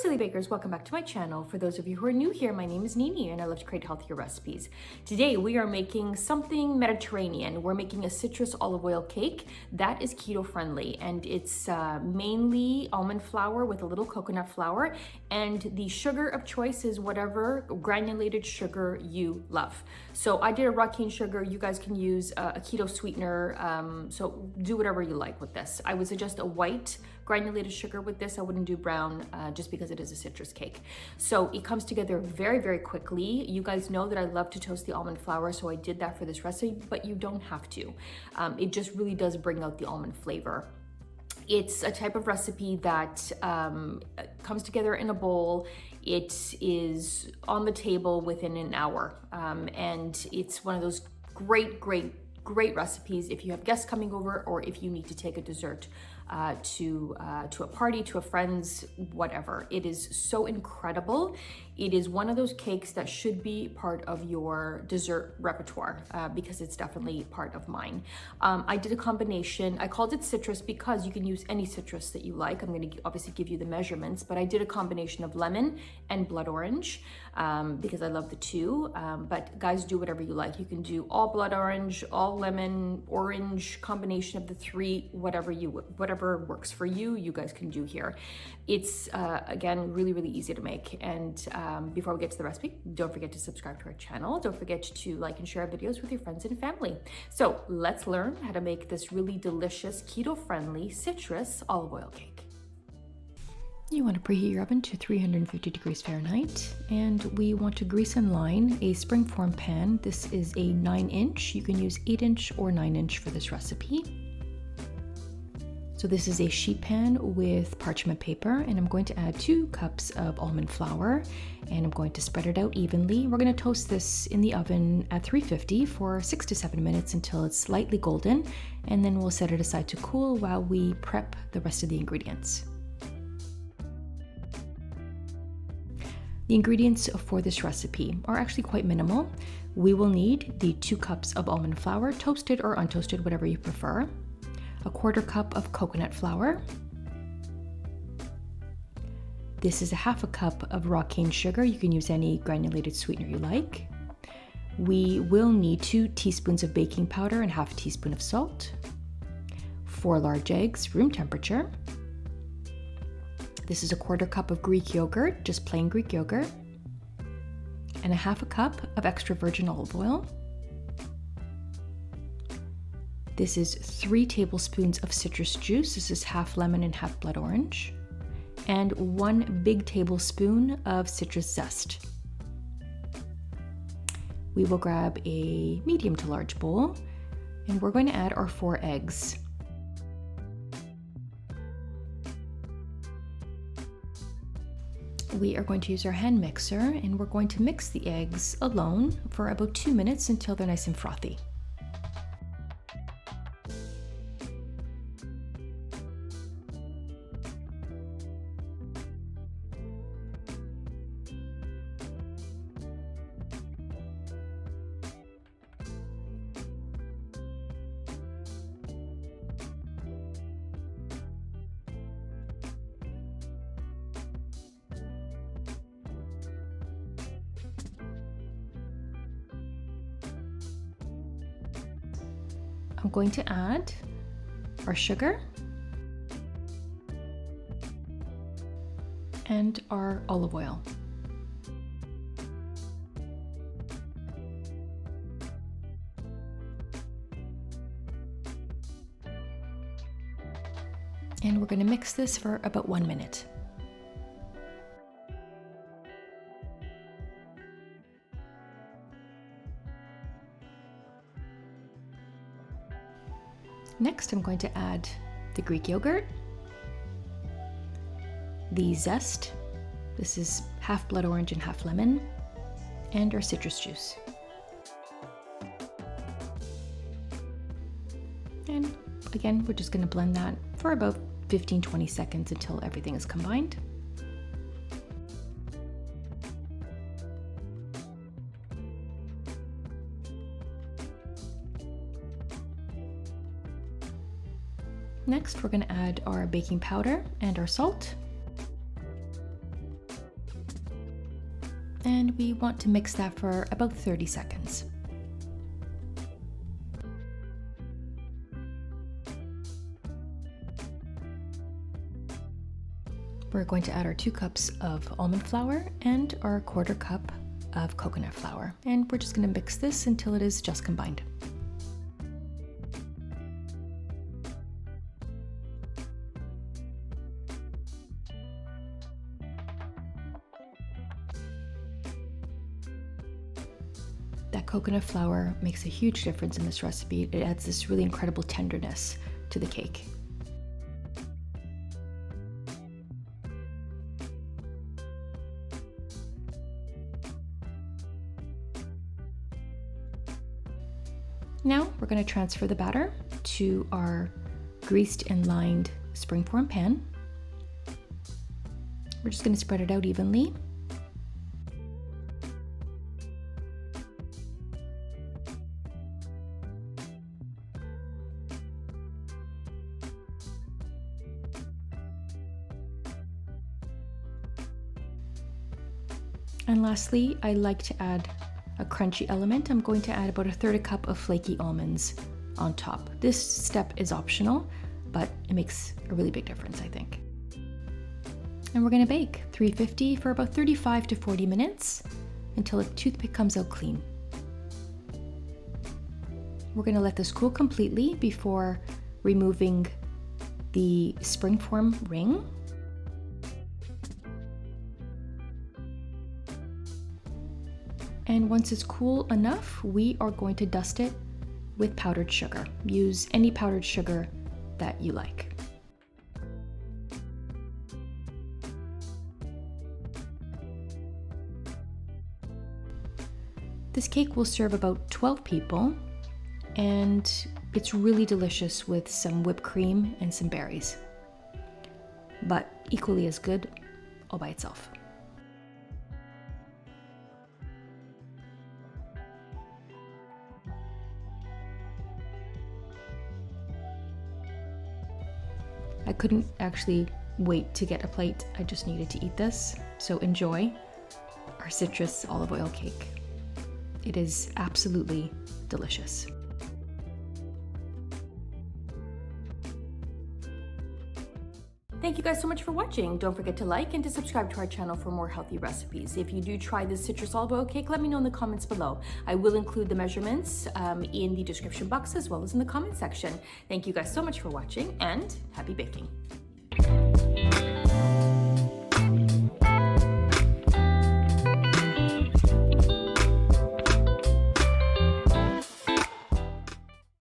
Silly Bakers, welcome back to my channel. For those of you who are new here, my name is Nini and I love to create healthier recipes. Today we are making something Mediterranean. We're making a citrus olive oil cake that is keto friendly, and it's mainly almond flour with a little coconut flour, and the sugar of choice is whatever granulated sugar you love. So I did a raw cane sugar. You guys can use a keto sweetener, so do whatever you like with this. I would suggest a white granulated sugar with this. I wouldn't do brown just because it is a citrus cake. So it comes together very, very quickly. You guys know that I love to toast the almond flour, so I did that for this recipe, but you don't have to. It just really does bring out the almond flavor. It's a type of recipe that comes together in a bowl. It is on the table within an hour, and it's one of those great recipes if you have guests coming over or if you need to take a dessert to a party, to a friend's, whatever. It is so incredible. It is one of those cakes that should be part of your dessert repertoire because it's definitely part of mine. I did a combination. I called it citrus because you can use any citrus that you like. I'm going to obviously give you the measurements, but I did a combination of lemon and blood orange because I love the two. But guys, do whatever you like. You can do all blood orange, all lemon, orange, combination of the three, whatever works for you, you guys can do here. It's again really easy to make. And before we get to the recipe, don't forget to subscribe to our channel. Don't forget to like and share our videos with your friends and family. So let's learn how to make this really delicious keto-friendly citrus olive oil cake. You want to preheat your oven to 350 degrees Fahrenheit, and we want to grease and line a springform pan. This is a 9-inch. You can use 8-inch or 9-inch for this recipe. So this is a sheet pan with parchment paper, and I'm going to add 2 cups of almond flour, and I'm going to spread it out evenly. We're going to toast this in the oven at 350 for 6 to 7 minutes until it's slightly golden, and then we'll set it aside to cool while we prep the rest of the ingredients. The ingredients for this recipe are actually quite minimal. We will need the 2 cups of almond flour, toasted or untoasted, whatever you prefer. A 1/4 cup of coconut flour. This is a 1/2 cup of raw cane sugar. You can use any granulated sweetener you like. We will need 2 teaspoons of baking powder and 1/2 teaspoon of salt. 4 large eggs, room temperature. This is a 1/4 cup of Greek yogurt, just plain Greek yogurt. And a 1/2 cup of extra virgin olive oil. This is 3 tablespoons of citrus juice. This is 1/2 lemon and 1/2 blood orange. And 1 big tablespoon of citrus zest. We will grab a medium to large bowl, and we're going to add our 4 eggs. We are going to use our hand mixer, and we're going to mix the eggs alone for about 2 minutes until they're nice and frothy. I'm going to add our sugar and our olive oil. And we're going to mix this for about 1 minute. Next, I'm going to add the Greek yogurt, the zest, this is 1/2 blood orange and 1/2 lemon, and our citrus juice. And again, we're just going to blend that for about 15-20 seconds until everything is combined. Next, we're going to add our baking powder and our salt. And we want to mix that for about 30 seconds. We're going to add our 2 cups of almond flour and our 1/4 cup of coconut flour. And we're just going to mix this until it is just combined. That coconut flour makes a huge difference in this recipe. It adds this really incredible tenderness to the cake. Now we're going to transfer the batter to our greased and lined springform pan. We're just going to spread it out evenly. And lastly, I like to add a crunchy element. I'm going to add about 1/3 cup of flaky almonds on top. This step is optional, but it makes a really big difference, I think. And we're going to bake 350 for about 35 to 40 minutes until a toothpick comes out clean. We're going to let this cool completely before removing the springform ring. And once it's cool enough, we are going to dust it with powdered sugar. Use any powdered sugar that you like. This cake will serve about 12 people, and it's really delicious with some whipped cream and some berries, but equally as good all by itself. I couldn't actually wait to get a plate. I just needed to eat this. So enjoy our citrus olive oil cake. It is absolutely delicious. Thank you guys so much for watching. Don't forget to like and to subscribe to our channel for more healthy recipes. If you do try this citrus olive oil cake, let me know in the comments below. I will include the measurements in the description box as well as in the comment section. Thank you guys so much for watching, and happy baking.